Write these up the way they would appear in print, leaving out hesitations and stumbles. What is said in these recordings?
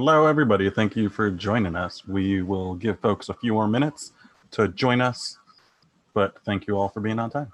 Hello, everybody. Thank you for joining us. We will give folks a few more minutes to join us, but thank you all for being on time.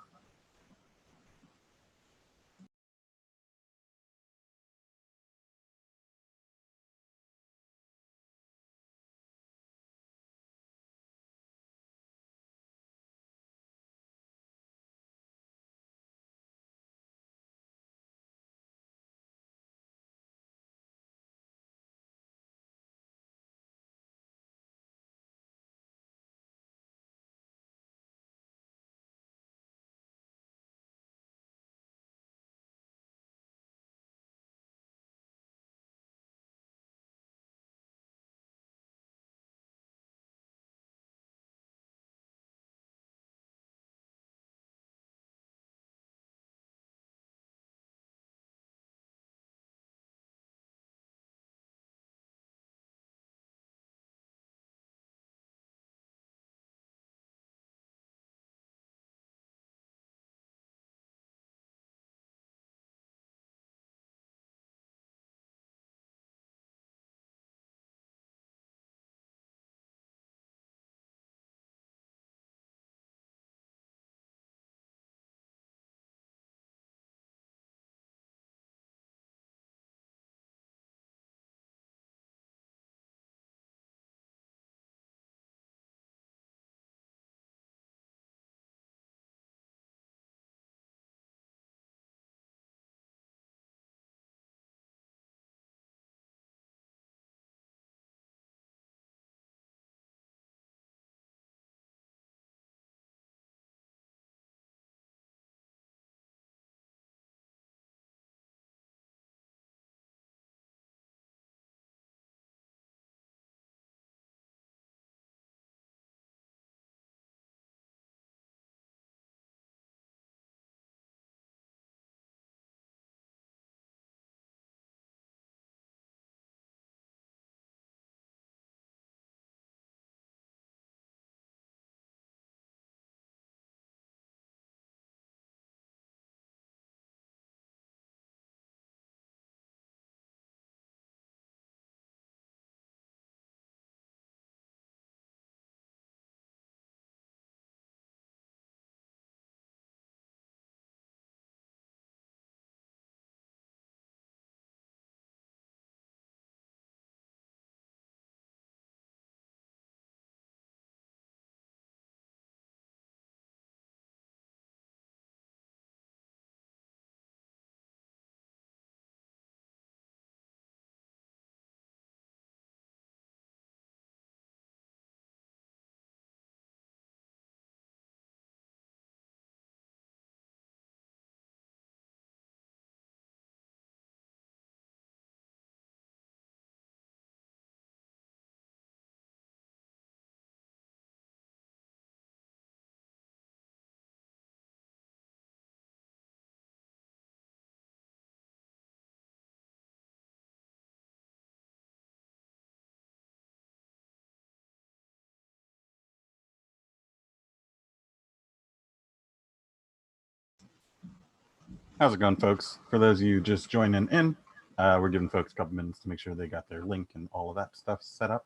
How's it going, folks? For those of you just joining in, we're giving folks a couple minutes to make sure they got their link and all of that stuff set up.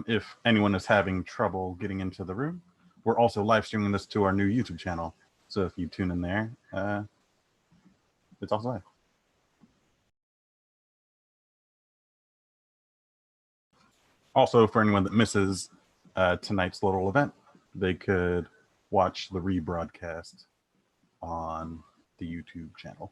If anyone is having trouble getting into the room, we're also live streaming this to our new YouTube channel. So if you tune in there, it's also live. Also, for anyone that misses tonight's little event, they could watch the rebroadcast on the YouTube channel.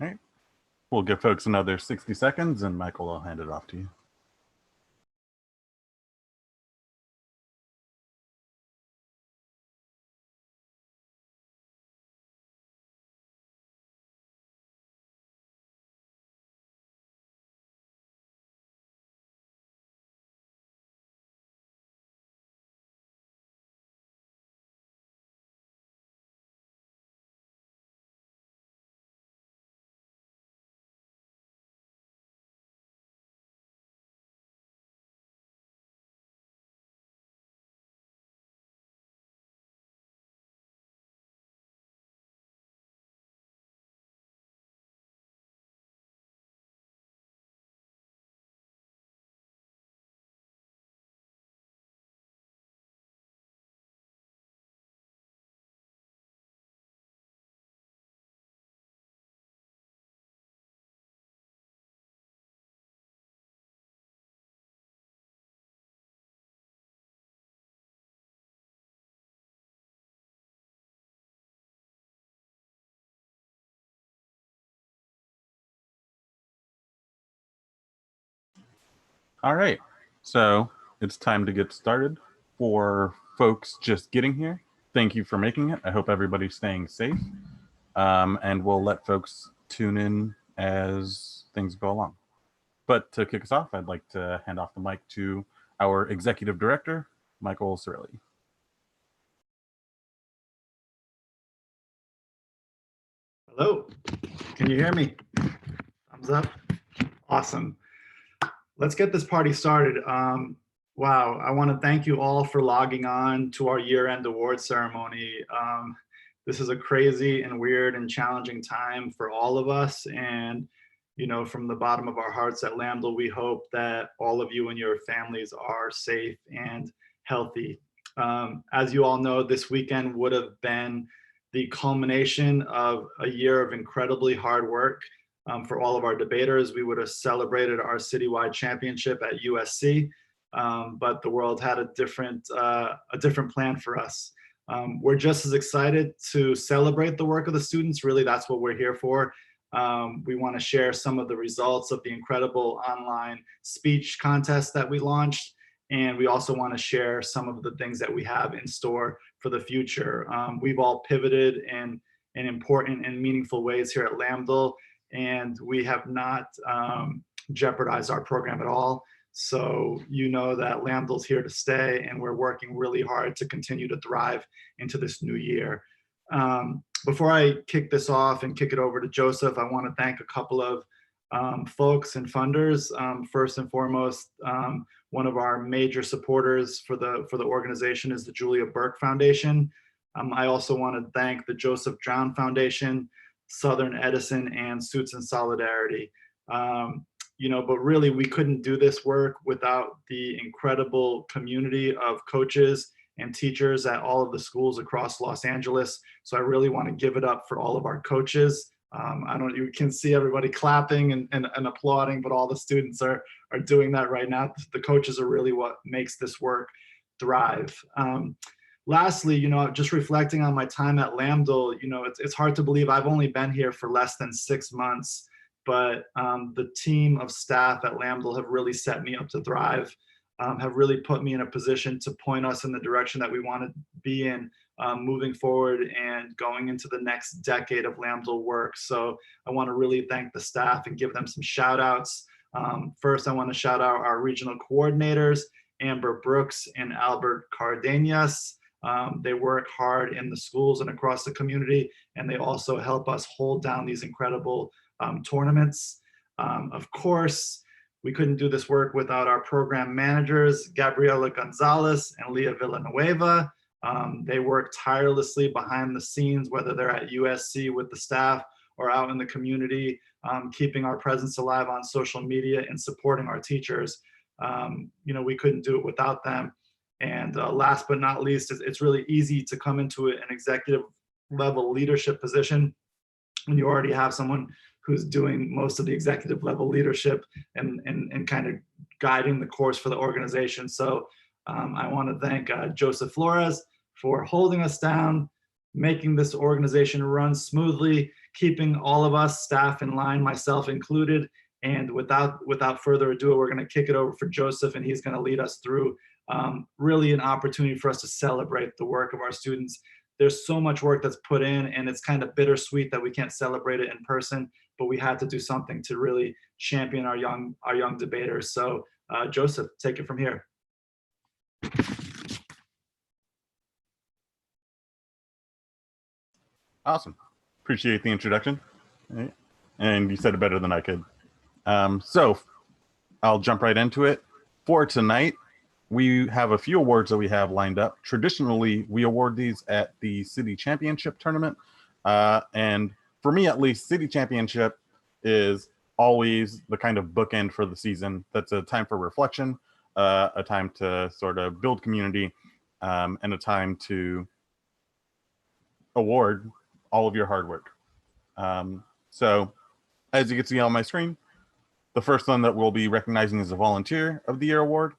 All right. We'll give folks another 60 seconds, and Michael, I'll hand it off to you. All right, so it's time to get started. For folks just getting here, thank you for making it. I hope everybody's staying safe, and we'll let folks tune in as things go along. But to kick us off, I'd like to hand off the mic to our executive director, Michael Cirilli. Hello, can you hear me? Thumbs up. Awesome. Let's get this party started. Wow, I want to thank you all for logging on to our year-end award ceremony. This is a crazy and weird and challenging time for all of us. And, you know, from the bottom of our hearts at Lambdal, we hope that all of you and your families are safe and healthy. As you all know, this weekend would have been the culmination of a year of incredibly hard work. For all of our debaters, we would have celebrated our citywide championship at USC, but the world had a different plan for us. We're just as excited to celebrate the work of the students. Really, that's what we're here for. We want to share some of the results of the incredible online speech contest that we launched. And we also want to share some of the things that we have in store for the future. We've all pivoted in important and meaningful ways here at Lambdal, and we have not jeopardized our program at all. So you know that Lambdal's here to stay, and we're working really hard to continue to thrive into this new year. Before I kick this off and kick it over to Joseph, I want to thank a couple of folks and funders. First and foremost, one of our major supporters for the organization is the Julia Burke Foundation. I also want to thank the Joseph John Foundation, Southern Edison, and Suits in Solidarity. You know, but really we couldn't do this work without the incredible community of coaches and teachers at all of the schools across Los Angeles. So I really want to give it up for all of our coaches. You can see everybody clapping and applauding, but all the students are doing that right now. The coaches are really what makes this work thrive. Lastly, you know, just reflecting on my time at Lambdal, you know, it's hard to believe I've only been here for less than 6 months, but the team of staff at Lambdal have really set me up to thrive, have really put me in a position to point us in the direction that we want to be in moving forward and going into the next decade of Lambdal work. So I want to really thank the staff and give them some shout outs. First, I want to shout out our regional coordinators, Amber Brooks and Albert Cardenas. They work hard in the schools and across the community, and they also help us hold down these incredible tournaments. Of course, we couldn't do this work without our program managers, Gabriela Gonzalez and Leah Villanueva. They work tirelessly behind the scenes, whether they're at USC with the staff or out in the community, keeping our presence alive on social media and supporting our teachers. You know, we couldn't do it without them. And last but not least, it's really easy to come into an executive level leadership position when you already have someone who's doing most of the executive level leadership and kind of guiding the course for the organization. So I want to thank Joseph Flores for holding us down, making this organization run smoothly, keeping all of us staff in line, myself included. And without further ado, we're going to kick it over for Joseph, and he's going to lead us through really an opportunity for us to celebrate the work of our students. There's so much work that's put in, and it's kind of bittersweet that we can't celebrate it in person, but we had to do something to really champion our young debaters. So Joseph, take it from here. Awesome. Appreciate the introduction. And you said it better than I could. So I'll jump right into it. For tonight, we have a few awards that we have lined up. Traditionally, we award these at the city championship tournament. And for me, at least, city championship is always the kind of bookend for the season. That's a time for reflection, a time to sort of build community, and a time to award all of your hard work. So as you can see on my screen, the first one that we'll be recognizing is the Volunteer of the Year award.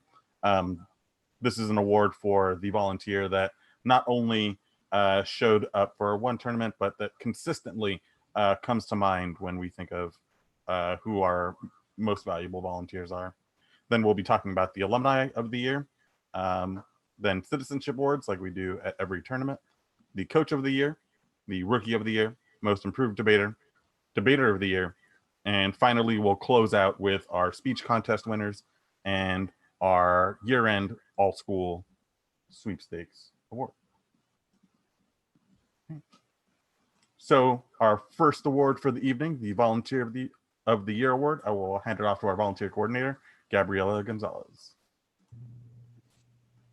This is an award for the volunteer that not only showed up for one tournament, but that consistently comes to mind when we think of who our most valuable volunteers are. Then we'll be talking about the Alumni of the Year, then Citizenship Awards like we do at every tournament, the Coach of the Year, the Rookie of the Year, Most Improved Debater, Debater of the Year, and finally we'll close out with our speech contest winners and our year-end all-school sweepstakes award. So our first award for the evening, the Volunteer of the Year award, I will hand it off to our volunteer coordinator, Gabriela Gonzalez.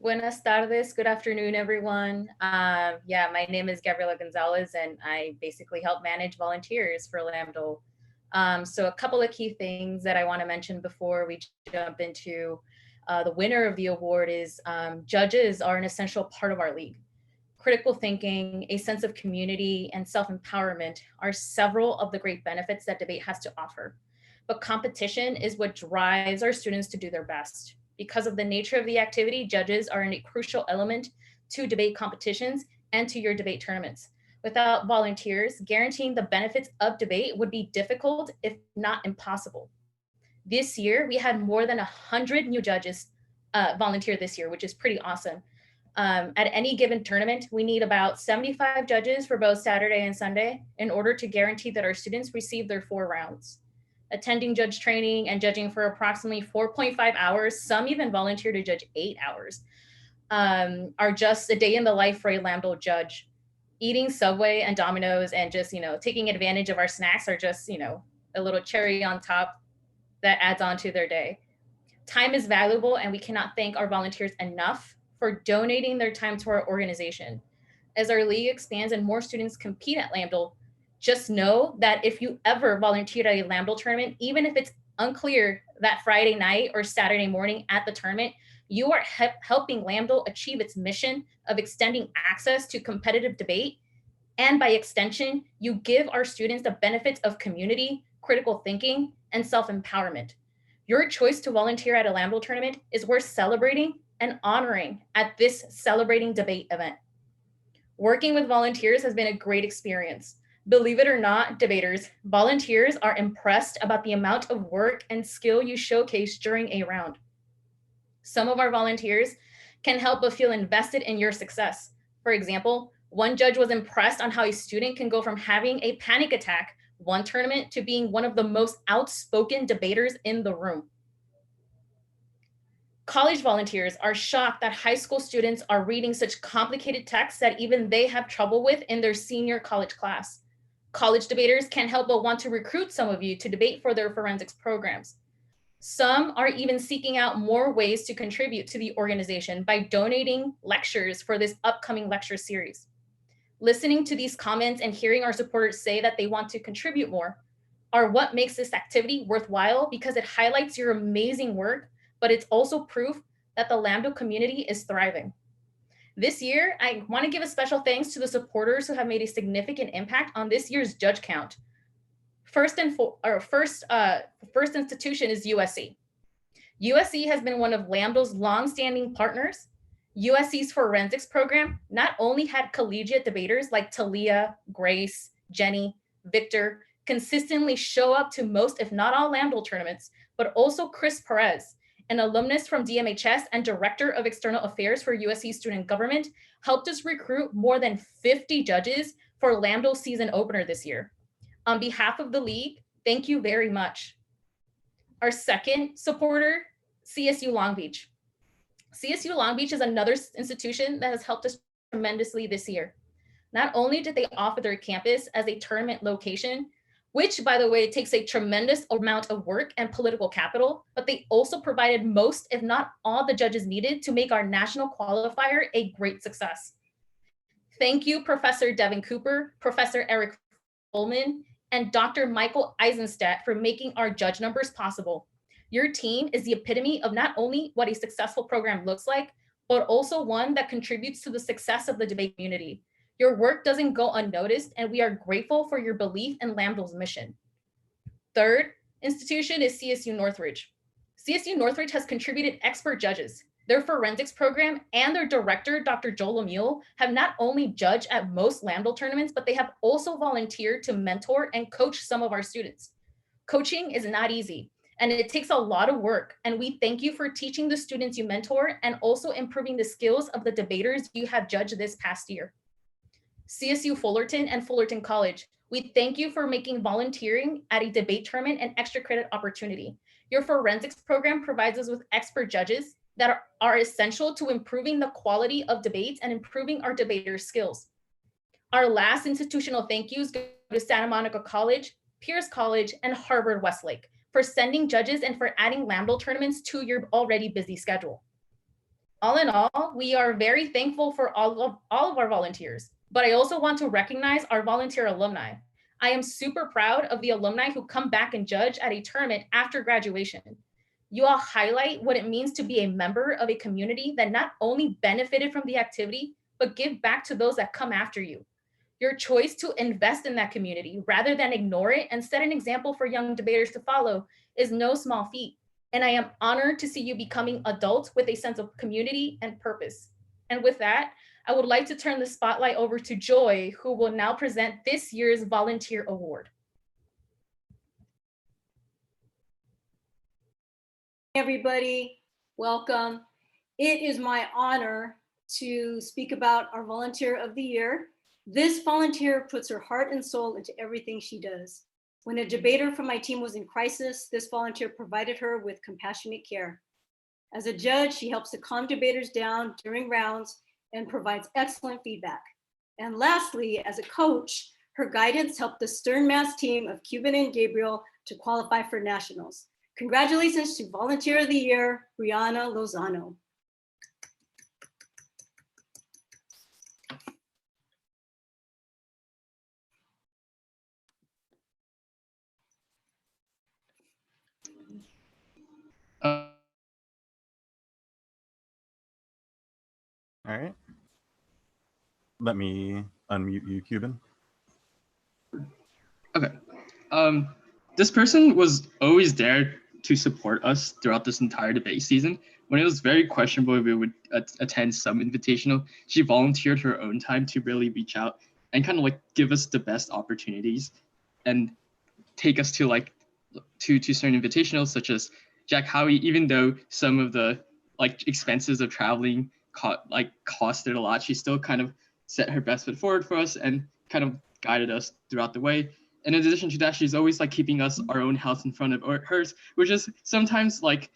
Buenas tardes, good afternoon, everyone. Yeah, my name is Gabriela Gonzalez, and I basically help manage volunteers for Lambda. So a couple of key things that I want to mention before we jump into the winner of the award is judges are an essential part of our league. Critical thinking, a sense of community, and self-empowerment are several of the great benefits that debate has to offer. But competition is what drives our students to do their best. Because of the nature of the activity, judges are a crucial element to debate competitions and to your debate tournaments. Without volunteers, guaranteeing the benefits of debate would be difficult, if not impossible. This year, we had more than 100 new judges volunteer this year, which is pretty awesome. At any given tournament, we need about 75 judges for both Saturday and Sunday in order to guarantee that our students receive their 4 rounds. Attending judge training and judging for approximately 4.5 hours, some even volunteer to judge 8 hours, are just a day in the life for a Lambda judge. Eating Subway and Domino's and just, taking advantage of our snacks are just, a little cherry on top that adds on to their day. Time is valuable, and we cannot thank our volunteers enough for donating their time to our organization. As our league expands and more students compete at Lambda, just know that if you ever volunteered at a Lambda tournament, even if it's unclear that Friday night or Saturday morning at the tournament, you are helping Lambda achieve its mission of extending access to competitive debate. And by extension, you give our students the benefits of community, critical thinking, and self-empowerment. Your choice to volunteer at a Lambda tournament is worth celebrating and honoring at this celebrating debate event. Working with volunteers has been a great experience. Believe it or not, debaters, volunteers are impressed about the amount of work and skill you showcase during a round. Some of our volunteers can help but feel invested in your success. For example, one judge was impressed on how a student can go from having a panic attack one tournament to being one of the most outspoken debaters in the room. College volunteers are shocked that high school students are reading such complicated texts that even they have trouble with in their senior college class. College debaters can't help but want to recruit some of you to debate for their forensics programs. Some are even seeking out more ways to contribute to the organization by donating lectures for this upcoming lecture series. Listening to these comments and hearing our supporters say that they want to contribute more are what makes this activity worthwhile, because it highlights your amazing work, but it's also proof that the Lambda community is thriving. This year, I want to give a special thanks to the supporters who have made a significant impact on this year's judge count. First institution is USC. USC has been one of Lambda's longstanding partners, USC's forensics program not only had collegiate debaters like Talia, Grace, Jenny, Victor consistently show up to most, if not all, Lambda tournaments, but also Chris Perez, an alumnus from DMHS and Director of External Affairs for USC Student Government, helped us recruit more than 50 judges for Lambda season opener this year. On behalf of the league, thank you very much. Our second supporter, CSU Long Beach. CSU Long Beach is another institution that has helped us tremendously this year. Not only did they offer their campus as a tournament location, which, by the way, takes a tremendous amount of work and political capital, but they also provided most, if not all, the judges needed to make our national qualifier a great success. Thank you, Professor Devin Cooper, Professor Eric Ullman, and Dr. Michael Eisenstadt for making our judge numbers possible. Your team is the epitome of not only what a successful program looks like, but also one that contributes to the success of the debate community. Your work doesn't go unnoticed, and we are grateful for your belief in Lambda's mission. Third institution is CSU Northridge. CSU Northridge has contributed expert judges. Their forensics program and their director, Dr. Joel Lemieux, have not only judged at most Lambda tournaments, but they have also volunteered to mentor and coach some of our students. Coaching is not easy, and it takes a lot of work, and we thank you for teaching the students you mentor and also improving the skills of the debaters you have judged this past year. CSU Fullerton and Fullerton College, we thank you for making volunteering at a debate tournament an extra credit opportunity. Your forensics program provides us with expert judges that are essential to improving the quality of debates and improving our debaters' skills. Our last institutional thank yous go to Santa Monica College, Pierce College, and Harvard Westlake for sending judges and for adding Lambda tournaments to your already busy schedule. All in all, we are very thankful for all of our volunteers, but I also want to recognize our volunteer alumni. I am super proud of the alumni who come back and judge at a tournament after graduation. You all highlight what it means to be a member of a community that not only benefited from the activity, but give back to those that come after you. Your choice to invest in that community rather than ignore it and set an example for young debaters to follow is no small feat. And I am honored to see you becoming adults with a sense of community and purpose. And with that, I would like to turn the spotlight over to Joy, who will now present this year's Volunteer Award. Everybody, welcome. It is my honor to speak about our Volunteer of the Year. This volunteer puts her heart and soul into everything she does. When a debater from my team was in crisis, this volunteer provided her with compassionate care. As a judge, she helps to calm debaters down during rounds and provides excellent feedback. And lastly, as a coach, her guidance helped the Stern Mass team of Cuban and Gabriel to qualify for nationals. Congratulations to Volunteer of the Year, Brianna Lozano. All right. Let me unmute you, Cuban. Okay. This person was always there to support us throughout this entire debate season. When it was very questionable if we would attend some invitational, she volunteered her own time to really reach out and kind of like give us the best opportunities and take us to like to certain invitationals such as Jack Howie, even though some of the like expenses of traveling costed a lot, she still kind of set her best foot forward for us and kind of guided us throughout the way. And in addition to that, she's always like keeping us our own house in front of hers, which is sometimes like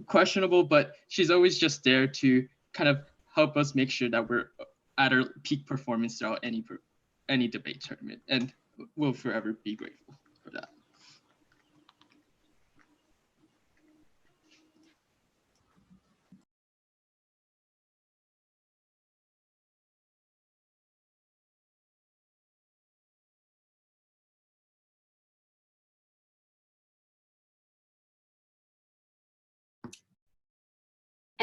questionable, but she's always just there to kind of help us make sure that we're at our peak performance throughout any debate tournament, and we'll forever be grateful for that.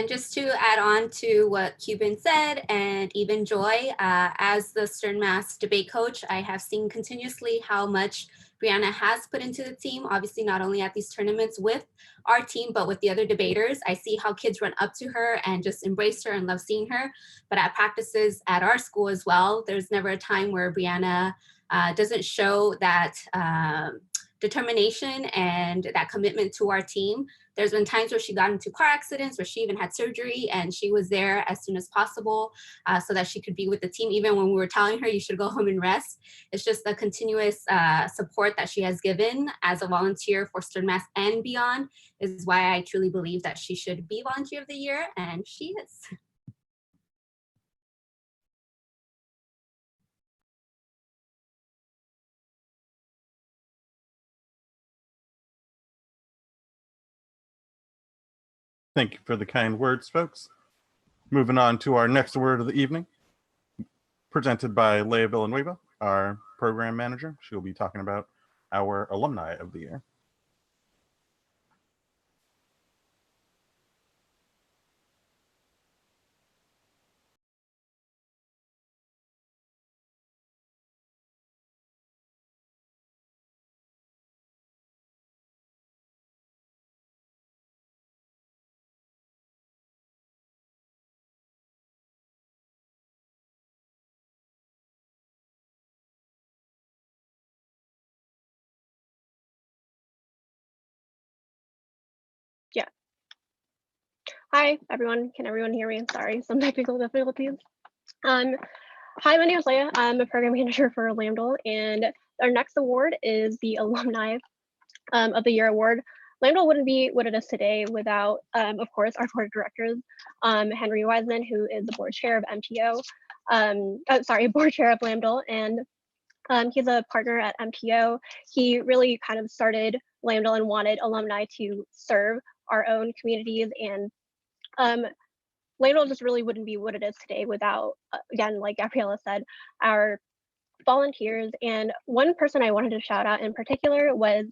And just to add on to what Cuban said, and even Joy, as the Stern Mass debate coach, I have seen continuously how much Brianna has put into the team, obviously not only at these tournaments with our team, but with the other debaters. I see how kids run up to her and just embrace her and love seeing her. But at practices at our school as well, there's never a time where Brianna doesn't show that determination and that commitment to our team. There's been times where she got into car accidents, where she even had surgery, and she was there as soon as possible so that she could be with the team, even when we were telling her you should go home and rest. It's just the continuous support that she has given as a volunteer for Stern Mass and beyond is why I truly believe that she should be Volunteer of the Year, and she is. Thank you for the kind words, folks. Moving on to our next word of the evening, presented by Leah Villanueva, our program manager. She'll be talking about our alumni of the year. Hi, everyone. Can everyone hear me? Sorry, some technical difficulties. Hi, my name is Leah. I'm a program manager for Lambdal, and our next award is the Alumni of the Year award. Lambdal wouldn't be what it is today without, of course, our board of directors, Henry Wiseman, who is the board chair of MPO, board chair of Lambdal, and he's a partner at MPO. He really kind of started Lambdal and wanted alumni to serve our own communities, and Lambdal just really wouldn't be what it is today without, again, like Gabriella said, our volunteers. And one person I wanted to shout out in particular was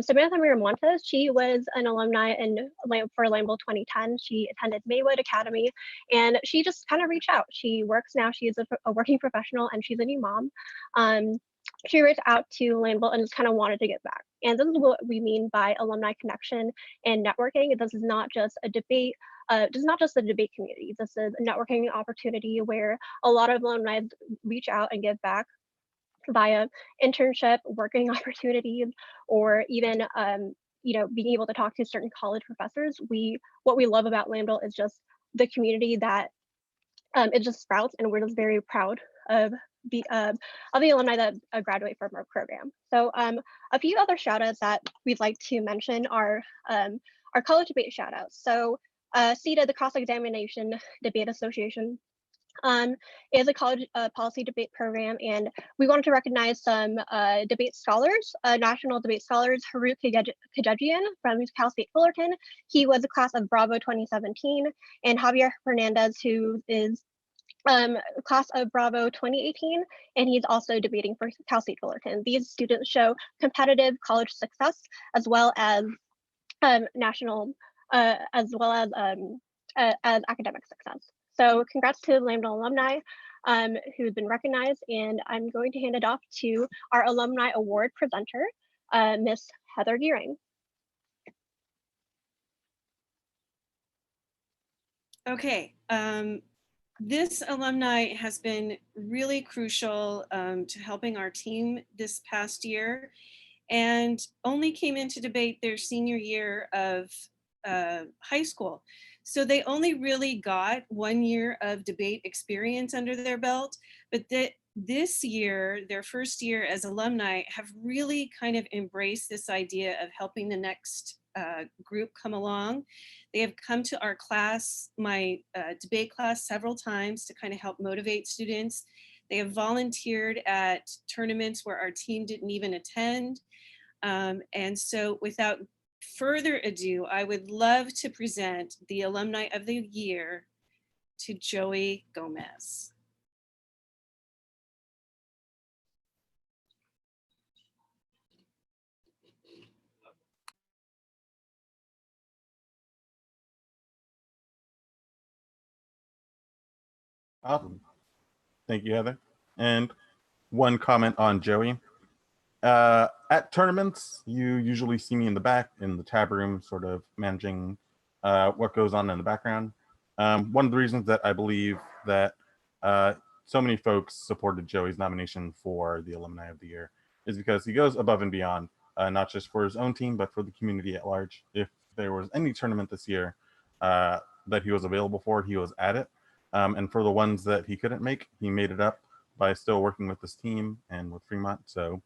Samantha Miramontes. She was an alumni for Lambdal 2010. She attended Maywood Academy, and she just kind of reached out. She works now. She's a working professional, and she's a new mom. She reached out to Lambdal and just kind of wanted to give back. And this is what we mean by alumni connection and networking. This is not just a debate. This is not just the debate community. This is a networking opportunity where a lot of alumni reach out and give back via internship, working opportunities, or even being able to talk to certain college professors. What we love about Lambdal is just the community that it just sprouts, and we're just very proud of the alumni that graduate from our program. So a few other shout outs that we'd like to mention are our college debate shout outs. So CETA, the Cross Examination Debate Association, is a college policy debate program, and we wanted to recognize some debate scholars, national debate scholars. Harut Kajegian from Cal State Fullerton, he was a class of Bravo 2017, and Javier Hernandez, who is class of Bravo 2018, and he's also debating for Cal State Fullerton. These students show competitive college success as well as national, as well as academic success. So congrats to Lambdal alumni who've been recognized, and I'm going to hand it off to our alumni award presenter, Miss Heather Gearing. Okay, this alumni has been really crucial to helping our team this past year, and only came into debate their senior year of high school. So they only really got 1 year of debate experience under their belt, but this year, their first year as alumni, have really kind of embraced this idea of helping the next group come along. They have come to our class, my debate class, several times to kind of help motivate students. They have volunteered at tournaments where our team didn't even attend. And so without further ado, I would love to present the Alumni of the Year to Joey Gomez. Awesome. Thank you, Heather. And one comment on Joey. At tournaments, you usually see me in the back in the tab room, sort of managing what goes on in the background. One of the reasons that I believe that so many folks supported Joey's nomination for the Alumni of the Year is because he goes above and beyond, not just for his own team, but for the community at large. If there was any tournament this year that he was available for, he was at it. And for the ones that he couldn't make, he made it up by still working with his team and with Fremont. So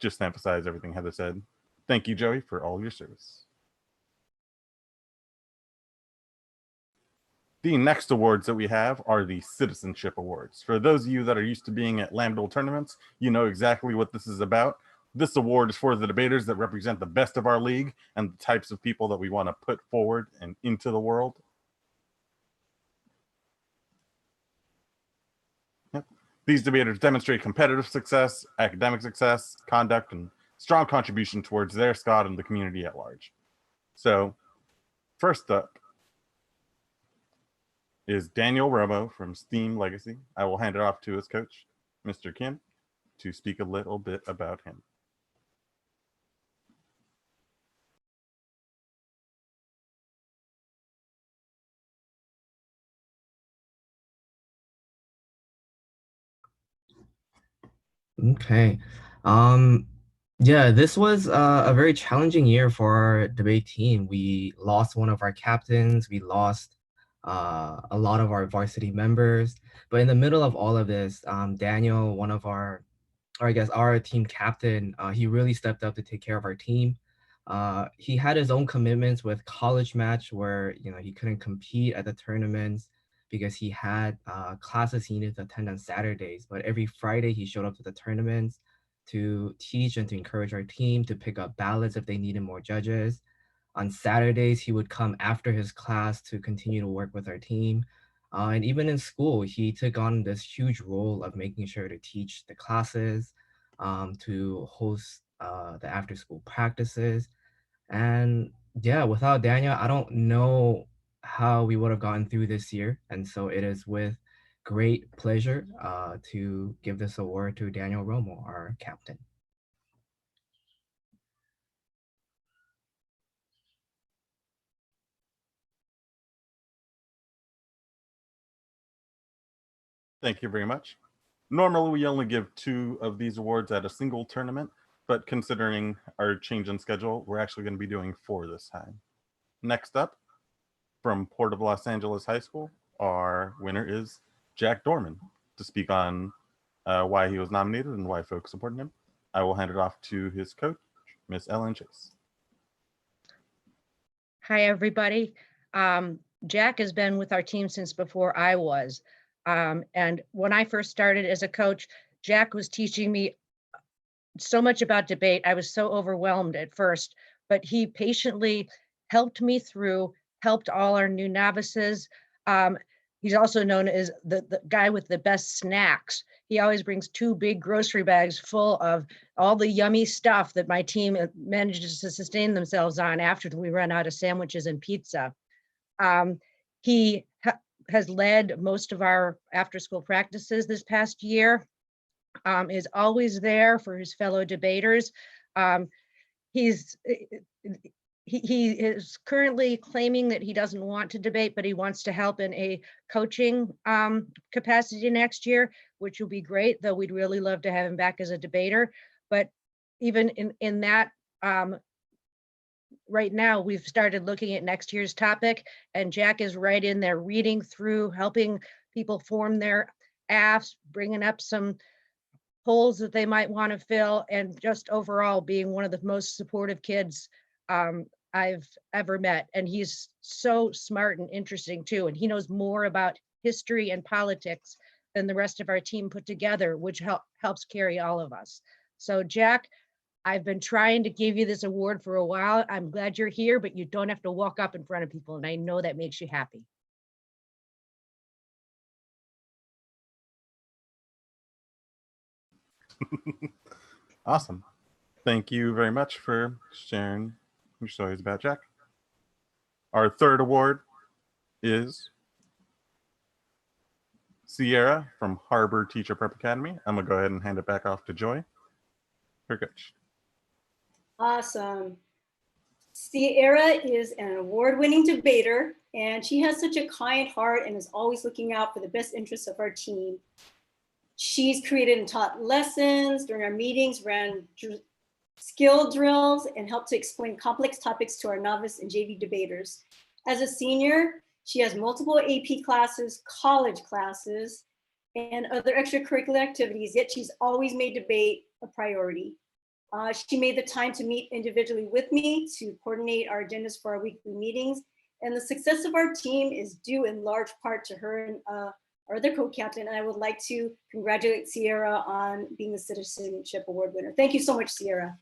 just to emphasize everything Heather said, thank you, Joey, for all your service. The next awards that we have are the Citizenship Awards. For those of you that are used to being at Lambda tournaments, you know exactly what this is about. This award is for the debaters that represent the best of our league and the types of people that we want to put forward and into the world. Yep. These debaters demonstrate competitive success, academic success, conduct, and strong contribution towards their SCOT and the community at large. So first up is Daniel Romo from Steam Legacy. I will hand it off to his coach, Mr. Kim, to speak a little bit about him. Okay. Yeah, this was a very challenging year for our debate team. We lost one of our captains. We lost a lot of our varsity members. But in the middle of all of this, Daniel, one of our, or I guess our team captain, he really stepped up to take care of our team. He had his own commitments with college match where, you know, he couldn't compete at the tournaments because he had classes he needed to attend on Saturdays. But every Friday he showed up to the tournaments to teach and to encourage our team to pick up ballots if they needed more judges. On Saturdays, he would come after his class to continue to work with our team. And even in school, he took on this huge role of making sure to teach the classes, to host the after school practices. And yeah, without Daniel, I don't know how we would have gotten through this year. And so it is with great pleasure to give this award to Daniel Romo, our captain. Thank you very much. Normally, we only give 2 of these awards at a single tournament, but considering our change in schedule, we're actually going to be doing 4 this time. Next up, from Port of Los Angeles High School, our winner is Jack Dorman to speak on why he was nominated and why folks supported him. I will hand it off to his coach, Miss Ellen Chase. Hi, everybody. Jack has been with our team since before I was. And when I first started as a coach, Jack was teaching me so much about debate. I was so overwhelmed at first, but he patiently helped me through, helped all our new novices. He's also known as the guy with the best snacks. He always brings 2 big grocery bags full of all the yummy stuff that my team manages to sustain themselves on after we run out of sandwiches and pizza. He has led most of our after school practices this past year, is always there for his fellow debaters. He is currently claiming that he doesn't want to debate, but he wants to help in a coaching capacity next year, which will be great, though we'd really love to have him back as a debater. But even in that, right now, we've started looking at next year's topic, and Jack is right in there reading through, helping people form their AFs, bringing up some holes that they might want to fill, and just overall being one of the most supportive kids I've ever met. And he's so smart and interesting too. And he knows more about history and politics than the rest of our team put together, which helps carry all of us. So Jack, I've been trying to give you this award for a while. I'm glad you're here, but you don't have to walk up in front of people. And I know that makes you happy. Awesome. Thank you very much for sharing your stories about Jack. Our third award is Sierra from Harbor Teacher Prep Academy. I'm gonna go ahead and hand it back off to Joy, her coach. Awesome. Sierra is an award-winning debater, and she has such a kind heart and is always looking out for the best interests of our team. She's created and taught lessons during our meetings, ran skill drills, and helped to explain complex topics to our novice and JV debaters. As a senior, she has multiple AP classes, college classes, and other extracurricular activities, yet she's always made debate a priority. She made the time to meet individually with me to coordinate our agendas for our weekly meetings. And the success of our team is due in large part to her and our other co-captain. And I would like to congratulate Sierra on being the Citizenship Award winner. Thank you so much, Sierra.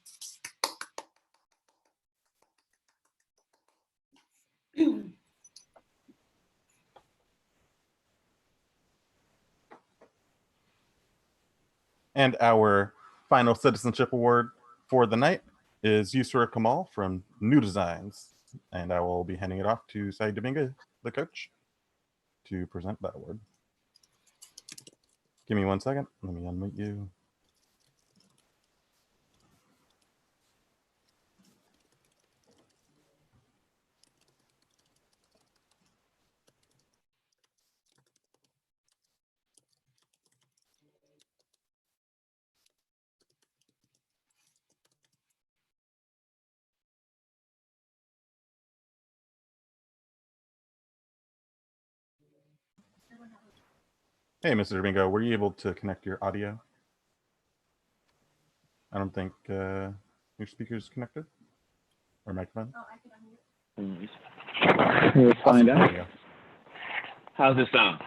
And our final Citizenship Award for the night is Yusra Kamal from New Designs. And I will be handing it off to Saeed Dominga, the coach, to present that award. Give me 1 second. Let me unmute you. Hey, Mr. Domingo, were you able to connect your audio? I don't think your speaker's connected or microphone. Let's find Awesome. out. There you go. How's it sound?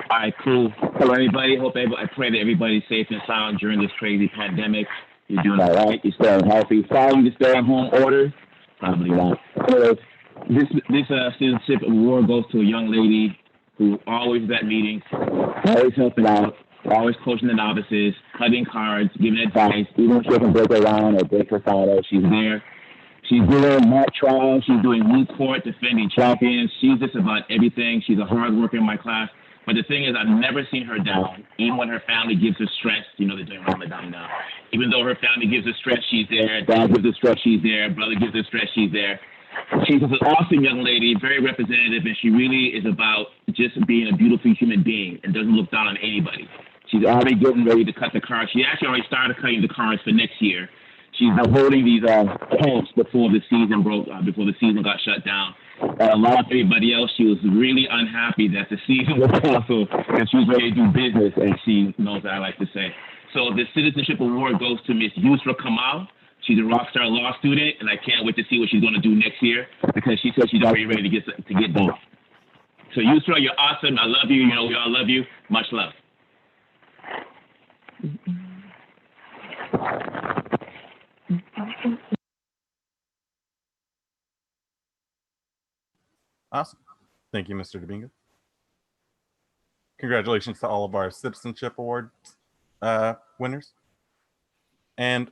All right, cool. Hello, everybody. I pray that everybody's safe and sound during this crazy pandemic. You're doing all right. You're staying healthy. Following the stay-at-home order? Probably not. Anyways, this citizenship award goes to a young lady who always is at meetings, always helping out, always coaching the novices, cutting cards, giving advice. Even if she doesn't break her round or break her final, she's there. She's doing mock trials. She's doing moot court, defending champions. She's just about everything. She's a hard worker in my class. But the thing is, I've never seen her down. Even when her family gives her stress, you know, they're doing Ramadan now. Even though her family gives her stress, she's there. Dad gives her stress, she's there. Brother gives her stress, she's there. She's just an awesome young lady, very representative, and she really is about just being a beautiful human being and doesn't look down on anybody. She's already getting ready to cut the cards. She actually already started cutting the cards for next year. She's been holding these camps before the season before the season got shut down. Along with everybody else, she was really unhappy that the season was canceled and she was ready to do business, and she knows what I like to say. So the Citizenship Award goes to Miss Yusra Kamal. She's a Rockstar Law student, and I can't wait to see what she's going to do next year because she said she's already ready to get both. So Yusra, you're awesome. I love you. You know we all love you. Much love. Awesome. Thank you, Mr. Domingo. Congratulations to all of our Citizenship Award winners. And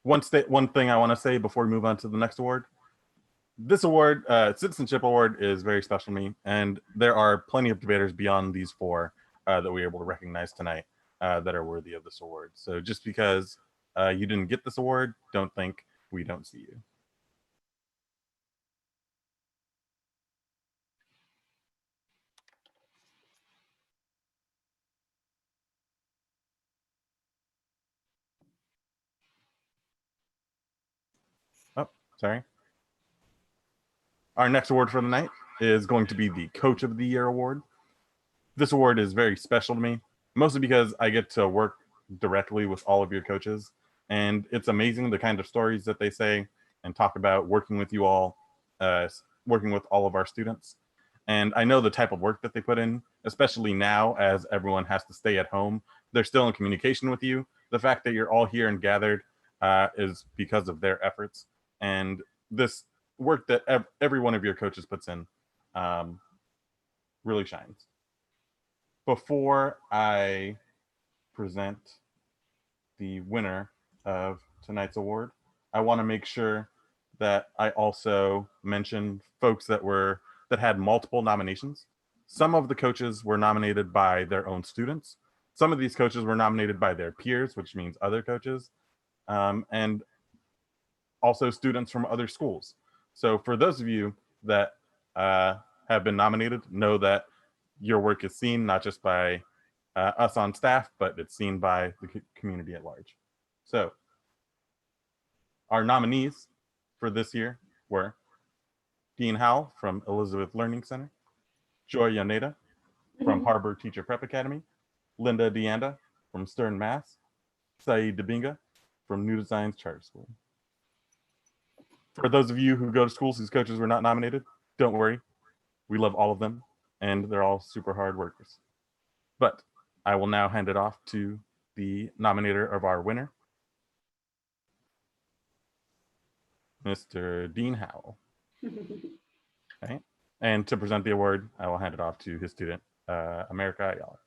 one thing I want to say before we move on to the next award. This award, Citizenship Award, is very special to me, and there are plenty of debaters beyond these four that we were able to recognize tonight that are worthy of this award. So just because you didn't get this award, don't think we don't see you. Oh, sorry. Our next award for the night is going to be the Coach of the Year award. This award is very special to me, mostly because I get to work directly with all of your coaches, and it's amazing the kind of stories that they say and talk about working with you all, working with all of our students. And I know the type of work that they put in, especially now as everyone has to stay at home. They're still in communication with you. The fact that you're all here and gathered is because of their efforts. And this work that every one of your coaches puts in really shines. Before I present the winner of tonight's award, I want to make sure that I also mention folks that had multiple nominations. some of the coaches were nominated by their own students. Some of these coaches were nominated by their peers, which means other coaches, and also students from other schools. So for those of you that have been nominated, know that your work is seen not just by us on staff, but it's seen by the community at large. So our nominees for this year were Dean Howell from Elizabeth Learning Center, Joy Yaneda from Harbor Teacher Prep Academy, Linda Deanda from Stern Mass, Saeed Dabinga from New Designs Charter School. For those of you who go to schools whose coaches were not nominated, don't worry. We love all of them, and they're all super hard workers. But I will now hand it off to the nominator of our winner, Mr. Dean Howell. Okay. And to present the award, I will hand it off to his student, America Ayala.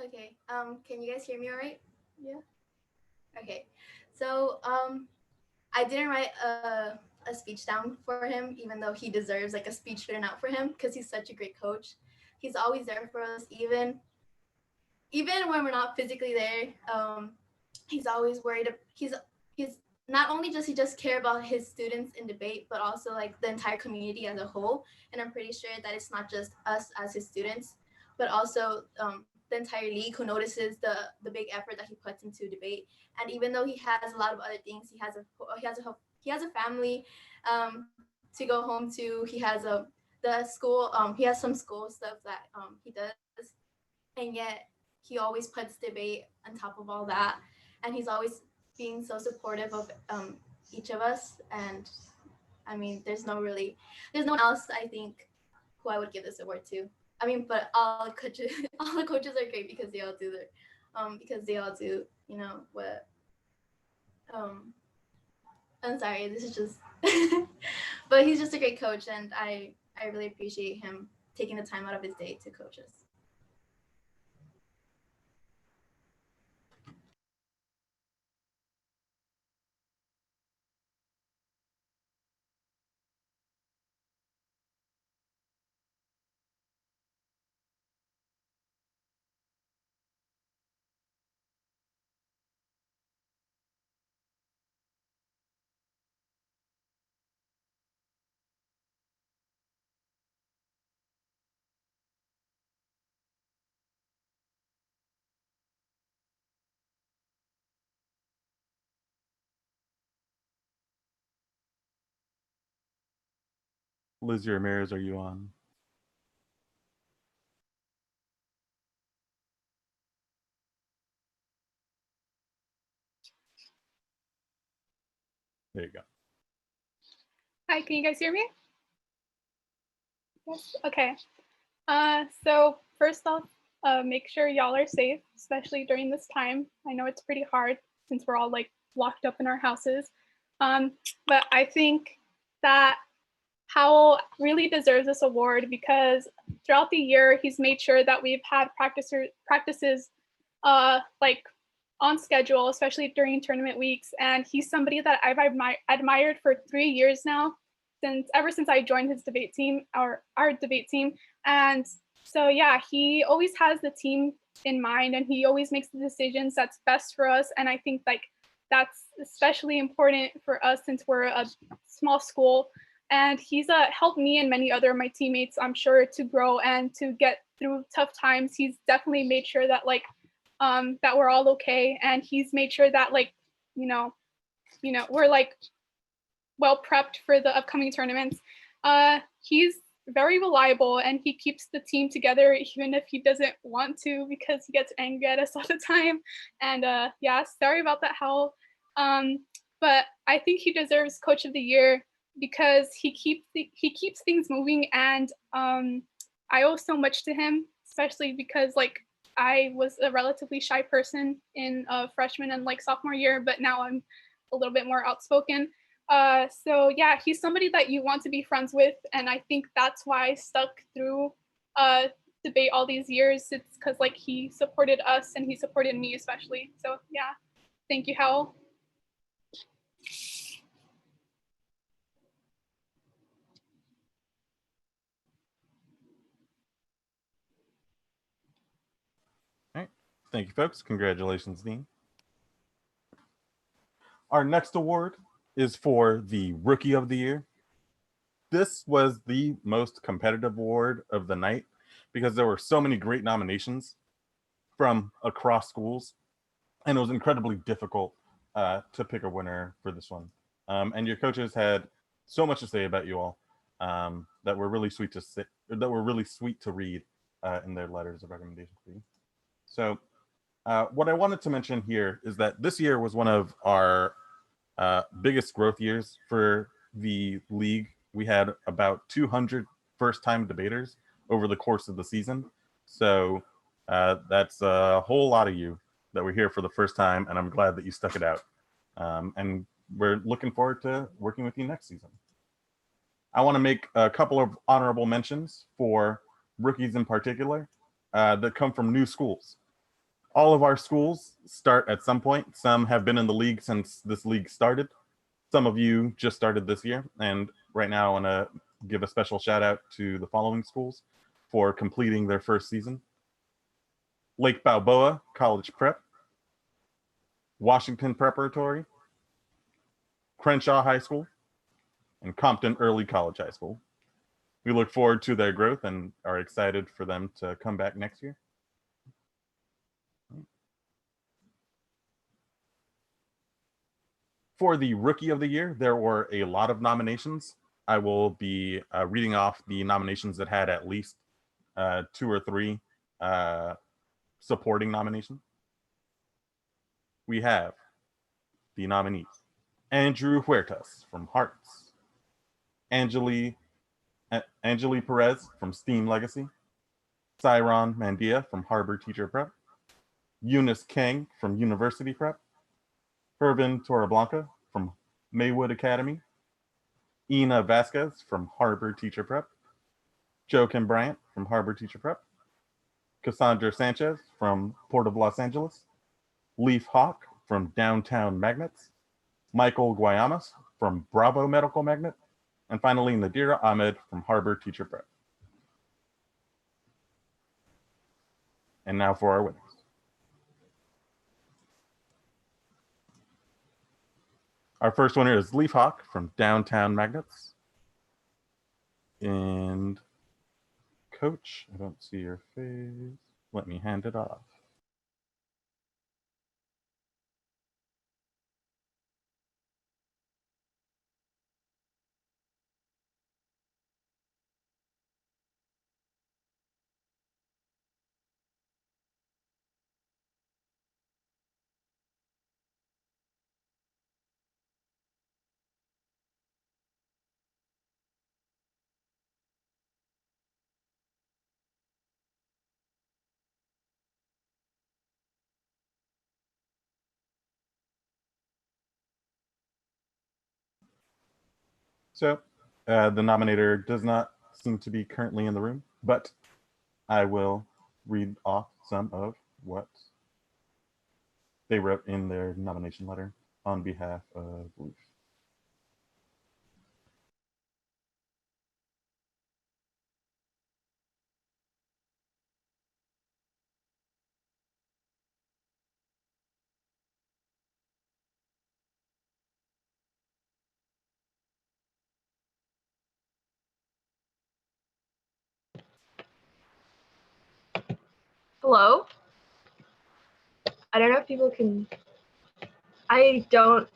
Okay, can you guys hear me all right? Yeah. Okay, so I didn't write a speech down for him, even though he deserves like a speech written out for him because he's such a great coach. He's always there for us, even when we're not physically there. He's always worried. He's not only does he just care about his students in debate, but also like the entire community as a whole. And I'm pretty sure that it's not just us as his students, but also the entire league who notices the big effort that he puts into debate. And even though he has a lot of other things, he has a family to go home to. He has the school. He has some school stuff that he does, and yet he always puts debate on top of all that. And he's always being so supportive of each of us. And I mean, there's no one else I think who I would give this award to. I mean, but all the coaches are great because they all do you know what. I'm sorry, this is just, but he's just a great coach, and I really appreciate him taking the time out of his day to coach us. Liz Ramirez, are you on? There you go. Hi, can you guys hear me? Yes. Okay. So first off, make sure y'all are safe, especially during this time. I know it's pretty hard since we're all like locked up in our houses. But I think that Howell really deserves this award because throughout the year, he's made sure that we've had practices like on schedule, especially during tournament weeks. And he's somebody that I've admired for 3 years now, ever since I joined his debate team, our debate team. And so yeah, he always has the team in mind, and he always makes the decisions that's best for us. And I think like that's especially important for us since we're a small school. And he's helped me and many other of my teammates, I'm sure, to grow and to get through tough times. He's definitely made sure that like that we're all okay, and he's made sure that like you know we're like well prepped for the upcoming tournaments. He's very reliable, and he keeps the team together even if he doesn't want to, because he gets angry at us all the time. And yeah, sorry about that, Howell. But I think he deserves Coach of the Year because he keeps things moving, and I owe so much to him, especially because like I was a relatively shy person in freshman and like sophomore year, but now I'm a little bit more outspoken. So yeah, he's somebody that you want to be friends with, and I think that's why I stuck through debate all these years. It's because like he supported us and he supported me especially. So yeah, thank you, Howell. All right. Thank you, folks. Congratulations, Dean. Our next award is for the Rookie of the Year. This was the most competitive award of the night because there were so many great nominations from across schools, and it was incredibly difficult to pick a winner for this one. And your coaches had so much to say about you all that were really sweet to read in their letters of recommendation for you. So, what I wanted to mention here is that this year was one of our biggest growth years for the league. We had about 200 first-time debaters over the course of the season. So that's a whole lot of you that were here for the first time, and I'm glad that you stuck it out. And we're looking forward to working with you next season. I want to make a couple of honorable mentions for rookies in particular that come from new schools. All of our schools start at some point. Some have been in the league since this league started. Some of you just started this year. And right now I want to give a special shout out to the following schools for completing their first season. Lake Balboa College Prep, Washington Preparatory, Crenshaw High School, and Compton Early College High School. We look forward to their growth and are excited for them to come back next year. For the Rookie of the Year, there were a lot of nominations. I will be reading off the nominations that had at least 2 or 3 supporting nominations. We have the nominees: Andrew Huertas from Hearts, Angeli Perez from STEAM Legacy, Cyron Mandia from Harbor Teacher Prep, Eunice Kang from University Prep, Hervin Torreblanca from Maywood Academy, Ina Vasquez from Harbor Teacher Prep, Joakim Bryant from Harbor Teacher Prep, Cassandra Sanchez from Port of Los Angeles, Leaf Hawk from Downtown Magnets, Michael Guayamas from Bravo Medical Magnet, and finally Nadira Ahmed from Harbor Teacher Prep. And now for our winners. Our first winner is Leaf Hawk from Downtown Magnets. And Coach, I don't see your face. Let me hand it off. So the nominator does not seem to be currently in the room, but I will read off some of what they wrote in their nomination letter on behalf of Leaf. Hello? I don't know if people can. I don't.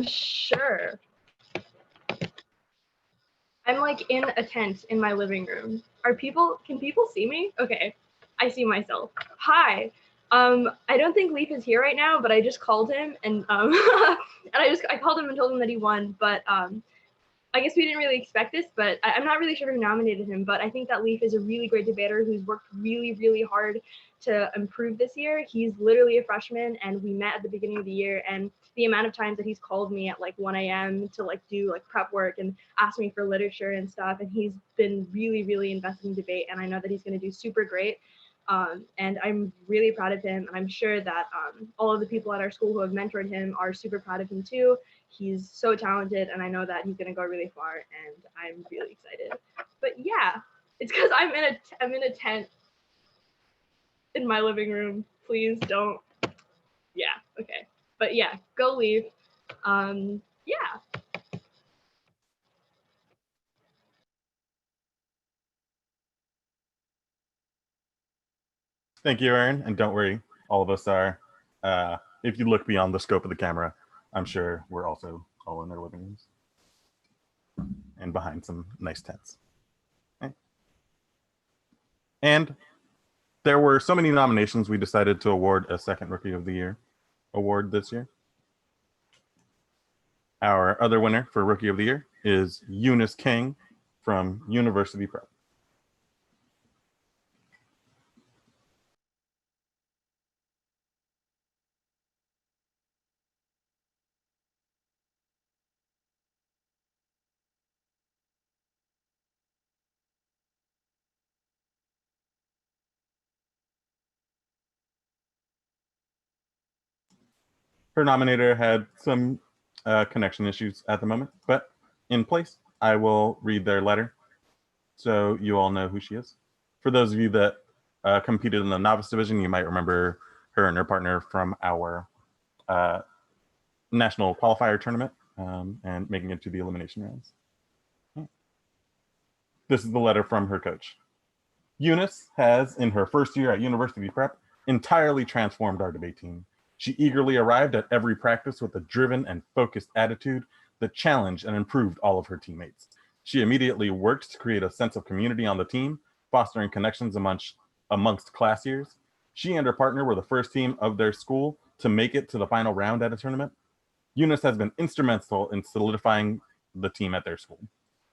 Sure. I'm like in a tent in my living room. Can people see me? Okay, I see myself. Hi. I don't think Leaf is here right now, but I just called him and and I called him and told him that he won, but I guess we didn't really expect this, but I'm not really sure who nominated him, but I think that Leaf is a really great debater who's worked really, really hard to improve this year. He's literally a freshman, and we met at the beginning of the year, and the amount of times that he's called me at like 1 a.m. to like do like prep work and ask me for literature and stuff, and he's been really, really invested in debate, and I know that he's going to do super great. And I'm really proud of him, and I'm sure that all of the people at our school who have mentored him are super proud of him too. He's so talented, and I know that he's going to go really far, and I'm really excited. But yeah, it's because I'm in a tent in my living room. Please don't. Yeah, okay. But yeah, go Leaf. Yeah. Thank you, Aaron. And don't worry, all of us are. If you look beyond the scope of the camera, I'm sure we're also all in our living rooms and behind some nice tents. Okay. And there were so many nominations, we decided to award a second Rookie of the Year award this year. Our other winner for Rookie of the Year is Eunice King from University Prep. Her nominator had some connection issues at the moment, but in place, I will read their letter so you all know who she is. For those of you that competed in the novice division, you might remember her and her partner from our national qualifier tournament and making it to the elimination rounds. This is the letter from her coach. Eunice has, in her first year at University Prep, entirely transformed our debate team. She eagerly arrived at every practice with a driven and focused attitude that challenged and improved all of her teammates. She immediately worked to create a sense of community on the team, fostering connections amongst class years. She and her partner were the first team of their school to make it to the final round at a tournament. Eunice has been instrumental in solidifying the team at their school.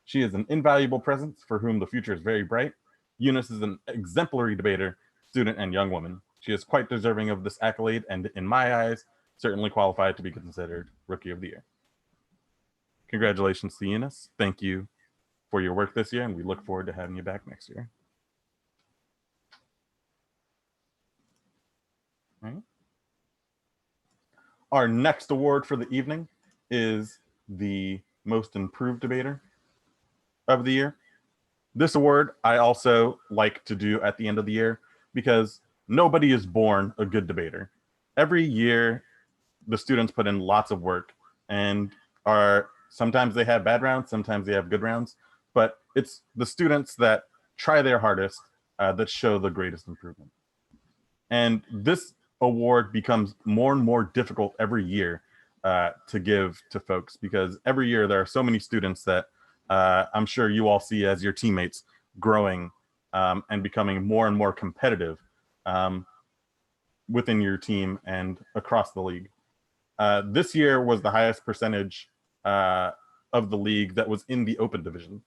She is an invaluable presence for whom the future is very bright. Eunice is an exemplary debater, student, and young woman. She is quite deserving of this accolade and, in my eyes, certainly qualified to be considered Rookie of the Year. Congratulations to Eunice. Thank you for your work this year, and we look forward to having you back next year. All right. Our next award for the evening is the Most Improved Debater of the Year. This award I also like to do at the end of the year because nobody is born a good debater. Every year, the students put in lots of work and sometimes they have bad rounds, sometimes they have good rounds, but it's the students that try their hardest that show the greatest improvement. And this award becomes more and more difficult every year to give to folks because every year there are so many students that I'm sure you all see as your teammates growing and becoming more and more competitive within your team and across the league. This year was the highest percentage of the league that was in the open division.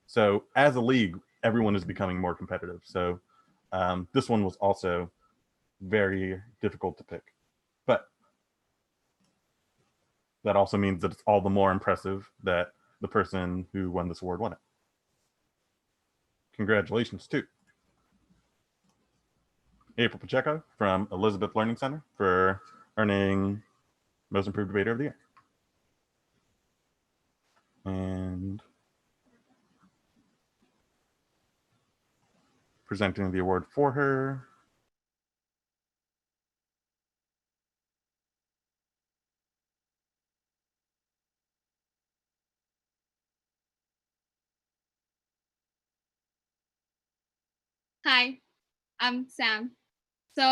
So as a league, everyone is becoming more competitive. So this one was also very difficult to pick. But that also means that it's all the more impressive that the person who won this award won it. Congratulations too. April Pacheco from Elizabeth Learning Center for earning Most Improved Debater of the Year. And presenting the award for her, Hi, I'm Sam. So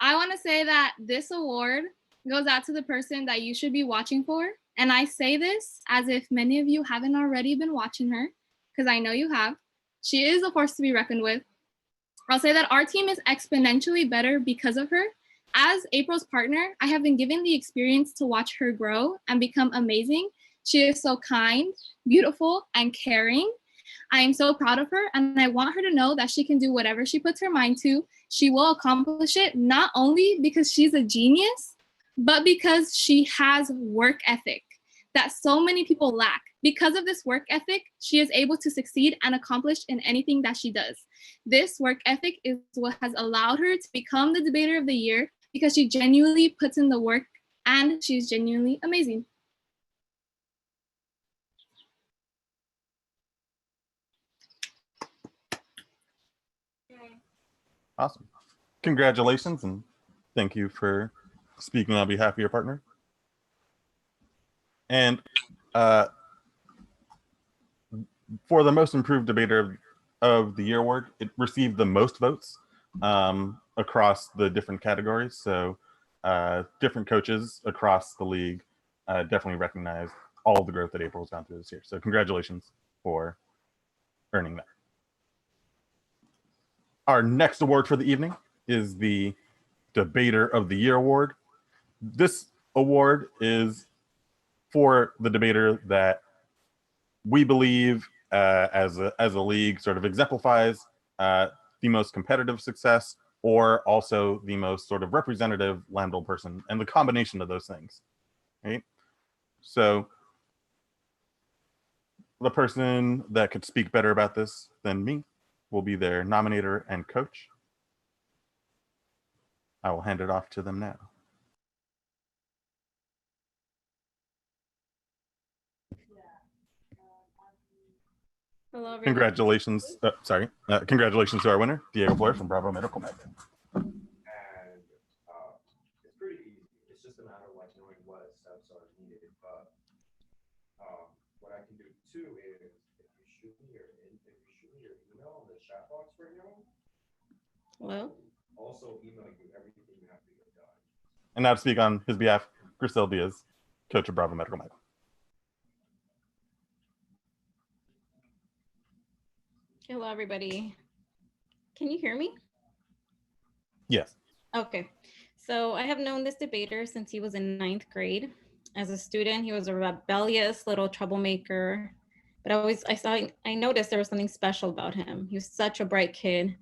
I want to say that this award goes out to the person that you should be watching for. And I say this as if many of you haven't already been watching her, because I know you have. She is a force to be reckoned with. I'll say that our team is exponentially better because of her. As April's partner, I have been given the experience to watch her grow and become amazing. She is so kind, beautiful, and caring. I am so proud of her, and I want her to know that she can do whatever she puts her mind to. she will accomplish it, not only because she's a genius, but because she has work ethic that so many people lack. Because of this work ethic, she is able to succeed and accomplish in anything that she does. This work ethic is what has allowed her to become the debater of the year, because she genuinely puts in the work and she's genuinely amazing. Awesome. Congratulations, and thank you for speaking on behalf of your partner. And for the most improved debater of the year award, it received the most votes across the different categories. So different coaches across the league definitely recognize all of the growth that April's gone through this year. So congratulations for earning that. Our next award for the evening is the Debater of the Year award. This award is for the debater that we believe as a league sort of exemplifies the most competitive success, or also the most sort of representative Lambdale person, and the combination of those things, right? So the person that could speak better about this than me will be their nominator and coach. I will hand it off to them now. Hello, everyone. Congratulations. Congratulations to our winner, Diego Flores from Bravo Medical Med. And it's pretty easy. It's just a matter of like knowing what steps are needed. But what I can do too is if you shoot me your email in the chat box right now. Hello. Also email you everything you have to get done. And now to speak on his behalf, Grisel Diaz, coach of Bravo Medical Med. Hello, everybody. Can you hear me? Yes. Okay. So I have known this debater since he was in 9th grade. As a student, he was a rebellious little troublemaker, but I noticed there was something special about him. He was such a bright kid.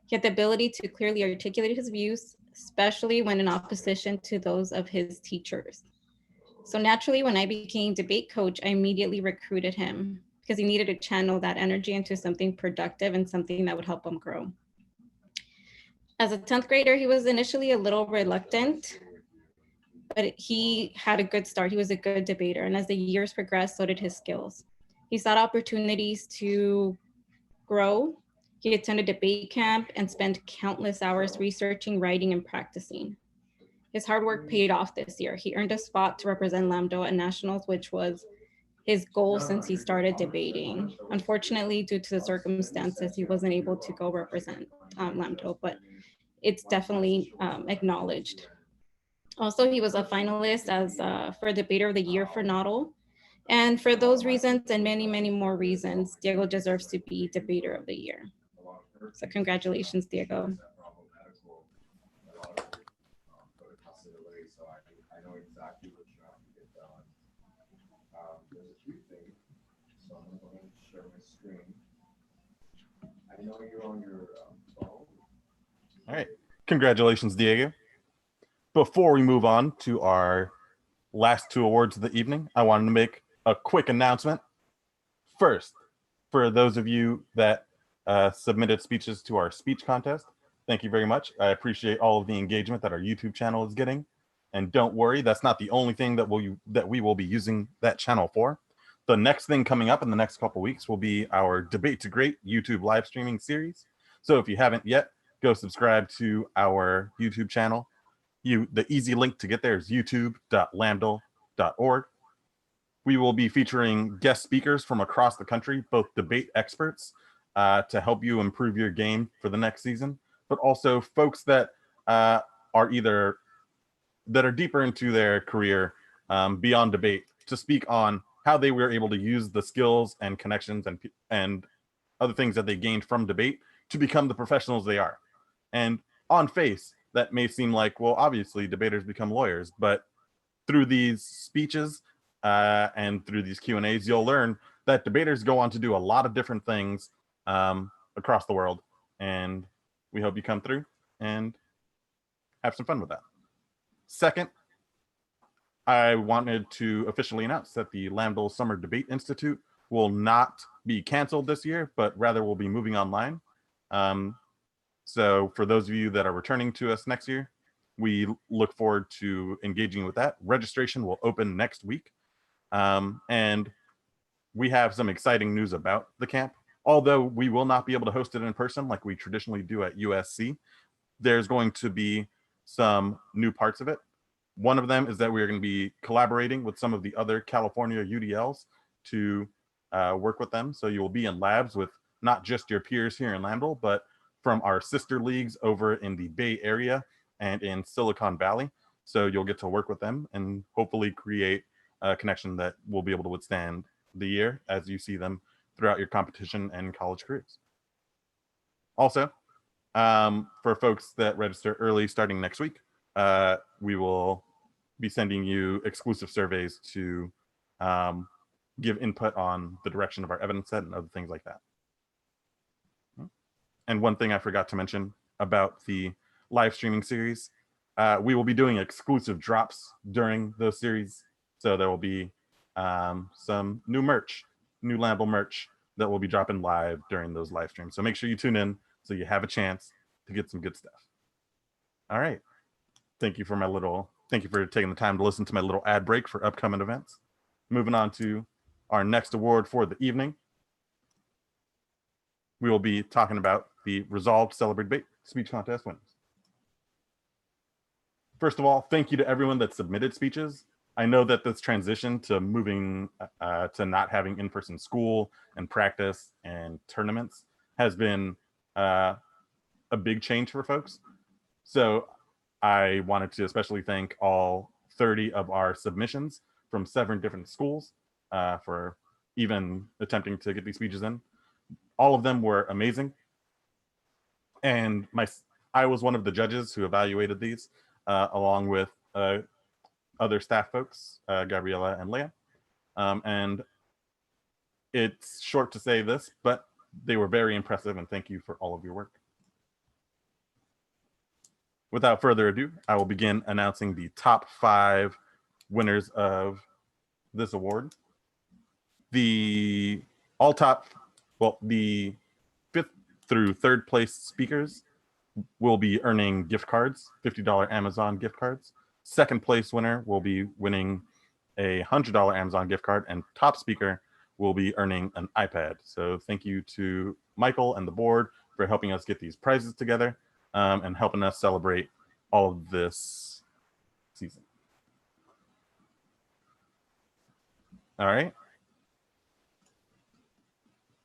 He had the ability to clearly articulate his views, especially when in opposition to those of his teachers. So naturally, when I became debate coach, I immediately recruited him because he needed to channel that energy into something productive and something that would help him grow. As a 10th grader, he was initially a little reluctant, but he had a good start. He was a good debater. And as the years progressed, so did his skills. He sought opportunities to grow. He attended debate camp and spent countless hours researching, writing, and practicing. His hard work paid off this year. He earned a spot to represent Lambdale at nationals, which was his goal since he started debating. Unfortunately, due to the circumstances, he wasn't able to go represent Lambdale, but it's definitely acknowledged. Also, he was a finalist as for Debater of the Year for Noddle. And for those reasons and many, many more reasons, Diego deserves to be Debater of the Year. So congratulations, Diego. I know exactly what you have to get done. There's a few things, so I'm going to share my screen. I know you're on your phone. All right. Congratulations, Diego. Before we move on to our last two awards of the evening, I wanted to make a quick announcement. First, for those of you that submitted speeches to our speech contest, thank you very much. I appreciate all of the engagement that our YouTube channel is getting. And don't worry, that's not the only thing that we will be using that channel for. The next thing coming up in the next couple weeks will be our Debate to Great YouTube live streaming series. So if you haven't yet, go subscribe to our YouTube channel. The easy link to get there is youtube.lambdale.org. We will be featuring guest speakers from across the country, both debate experts to help you improve your game for the next season, but also folks that are deeper into their career beyond debate to speak on how they were able to use the skills and connections and other things that they gained from debate to become the professionals they are. And on face, that may seem like, well, obviously debaters become lawyers, but through these speeches and through these Q&As, you'll learn that debaters go on to do a lot of different things across the world. And we hope you come through. and have some fun with that. Second, I wanted to officially announce that the Lambdale Summer Debate Institute will not be canceled this year, but rather will be moving online. So for those of you that are returning to us next year, we look forward to engaging with that. Registration will open next week. And we have some exciting news about the camp. Although we will not be able to host it in person like we traditionally do at USC, there's going to be some new parts of it. One of them is that we're going to be collaborating with some of the other California UDLs to work with them. So you will be in labs with not just your peers here in Lambdale, but from our sister leagues over in the Bay Area and in Silicon Valley. So you'll get to work with them and hopefully create a connection that will be able to withstand the year as you see them throughout your competition and college careers. Also, for folks that register early starting next week, we will be sending you exclusive surveys to give input on the direction of our evidence set and other things like that. And one thing I forgot to mention about the live streaming series, we will be doing exclusive drops during those series. So there will be some new merch, new Lambdale merch that will be dropping live during those live streams. So make sure you tune in so you have a chance to get some good stuff. All right. Thank you for taking the time to listen to my little ad break for upcoming events. Moving on to our next award for the evening. We will be talking about the Resolve Celebrate Debate speech contest winners. First of all, thank you to everyone that submitted speeches. I know that this transition to moving to not having in-person school and practice and tournaments has been a big change for folks. So I wanted to especially thank all 30 of our submissions from 7 different schools for even attempting to get these speeches in. All of them were amazing. And I was one of the judges who evaluated these along with other staff folks, Gabriella and Leah. And it's short to say this, but they were very impressive, and thank you for all of your work. Without further ado, I will begin announcing the top 5 winners of this award. The 5th through 3rd place speakers will be earning gift cards, $50 Amazon gift cards. 2nd place winner will be winning a $100 Amazon gift card, and top speaker will be earning an iPad. So thank you to Michael and the board for helping us get these prizes together and helping us celebrate all of this season. All right.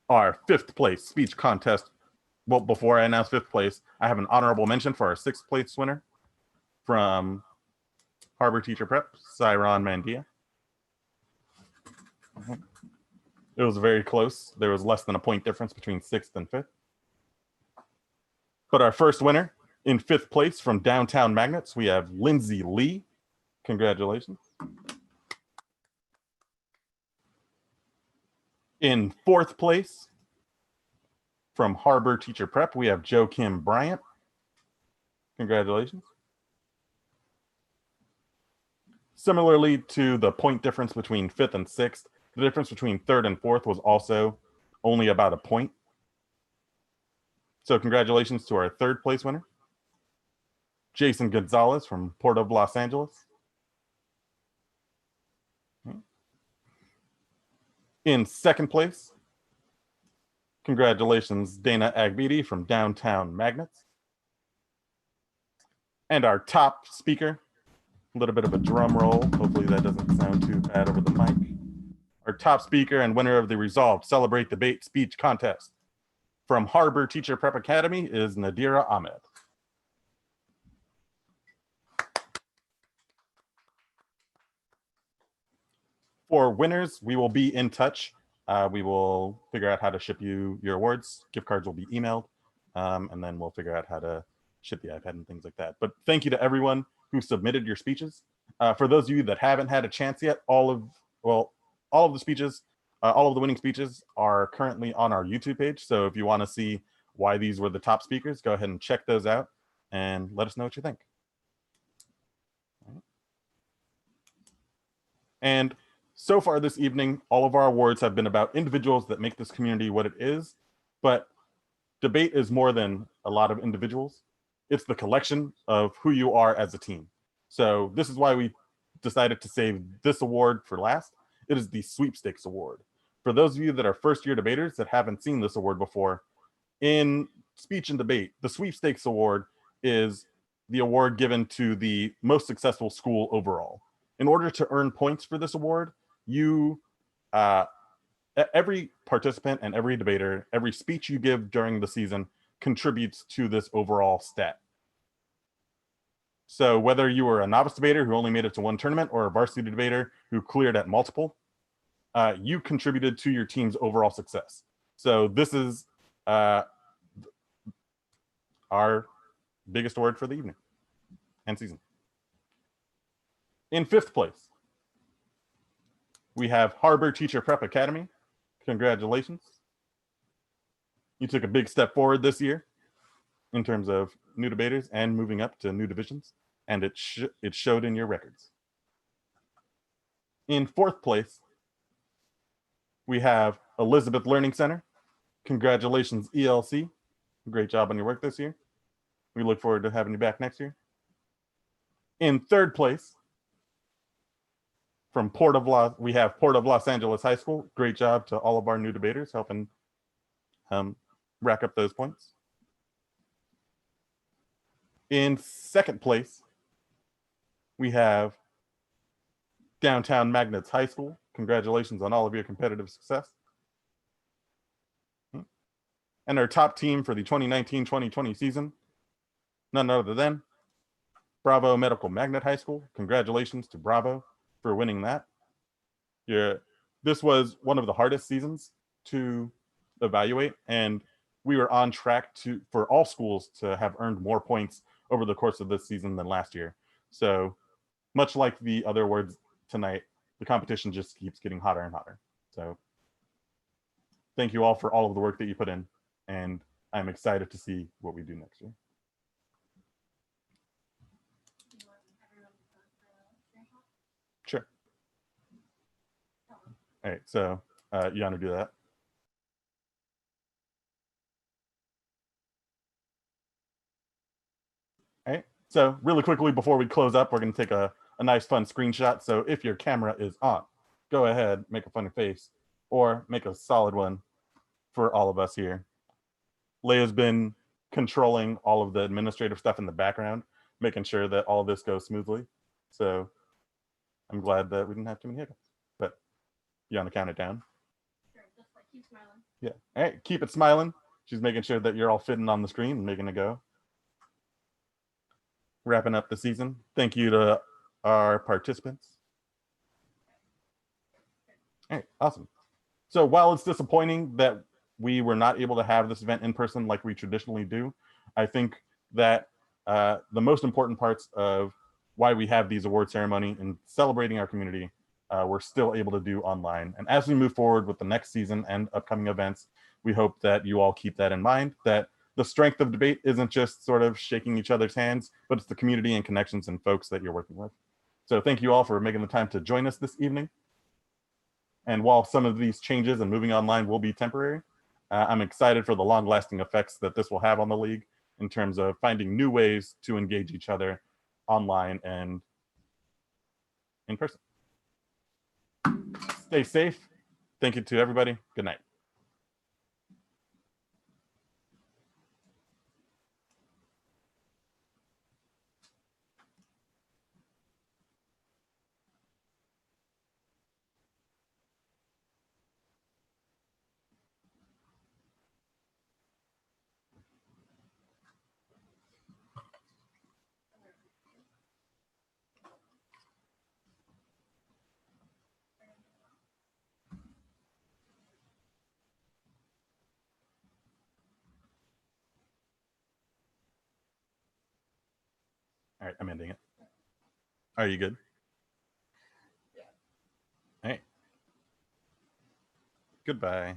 Our 5th place speech contest. Well, before I announce 5th place, I have an honorable mention for our 6th place winner from Harbor Teacher Prep, Cyron Mandia. It was very close. There was less than a point difference between 6th and 5th. But our first winner in 5th place from Downtown Magnets, we have Lindsay Lee. Congratulations. In 4th place from Harbor Teacher Prep, we have Joe Kim Bryant. Congratulations. Similarly to the point difference between 5th and 6th, the difference between 3rd and 4th was also only about a point. So congratulations to our 3rd place winner, Jason Gonzalez from Port of Los Angeles. In 2nd place, congratulations, Dana Agbidi from Downtown Magnets. And our top speaker, a little bit of a drum roll. Hopefully that doesn't sound too bad over the mic. Our top speaker and winner of the Resolve Celebrate Debate speech contest from Harbor Teacher Prep Academy is Nadira Ahmed. For winners, we will be in touch. We will figure out how to ship you your awards. Gift cards will be emailed, and then we'll figure out how to ship the iPad and things like that. But thank you to everyone who submitted your speeches. For those of you that haven't had a chance yet, all of the speeches, all of the winning speeches are currently on our YouTube page. So if you want to see why these were the top speakers, go ahead and check those out. and let us know what you think. And so far this evening, all of our awards have been about individuals that make this community what it is, but debate is more than a lot of individuals. It's the collection of who you are as a team. So this is why we decided to save this award for last. It is the Sweepstakes Award. For those of you that are first-year debaters that haven't seen this award before, in speech and debate, the Sweepstakes Award is the award given to the most successful school overall. In order to earn points for this award, every participant and every debater, every speech you give during the season contributes to this overall stat. So whether you were a novice debater who only made it to one tournament or a varsity debater who cleared at multiple, you contributed to your team's overall success. So this is our biggest award for the evening and season. In fifth place, we have Harbor Teacher Prep Academy. Congratulations. You took a big step forward this year in terms of new debaters and moving up to new divisions, and it showed in your records. In fourth place, we have Elizabeth Learning Center. Congratulations, ELC. Great job on your work this year. We look forward to having you back next year. In third place, from we have Port of Los Angeles High School. Great job to all of our new debaters helping rack up those points. In second place, we have Downtown Magnets High School. Congratulations on all of your competitive success. And our top team for the 2019-2020 season, none other than Bravo Medical Magnet High School. Congratulations to Bravo for winning that. This was one of the hardest seasons to evaluate, and we were on track for all schools to have earned more points over the course of this season than last year. So much like the other awards tonight, the competition just keeps getting hotter and hotter. So thank you all for all of the work that you put in, and I'm excited to see what we do next year. Sure. All right, so you want to do that? All right, so really quickly before we close up, we're going to take a nice fun screenshot. So if your camera is on, go ahead, make a funny face, or make a solid one for all of us here. Leia's been controlling all of the administrative stuff in the background, making sure that all of this goes smoothly. So I'm glad that we didn't have too many hiccups. But you want to count it down? Sure, just like keep smiling. Yeah. All right, keep it smiling. She's making sure that you're all fitting on the screen and making it go. Wrapping up the season. Thank you to our participants. All right, awesome. So while it's disappointing that we were not able to have this event in person like we traditionally do, I think that the most important parts of why we have these award ceremony and celebrating our community, we're still able to do online. And as we move forward with the next season and upcoming events, we hope that you all keep that in mind, that the strength of debate isn't just sort of shaking each other's hands, but it's the community and connections and folks that you're working with. So thank you all for making the time to join us this evening. And while some of these changes and moving online will be temporary, I'm excited for the long-lasting effects that this will have on the league in terms of finding new ways to engage each other online and in person. Stay safe. Thank you to everybody. Good night. All right, I'm ending it. Are you good? Yeah. All right. Goodbye.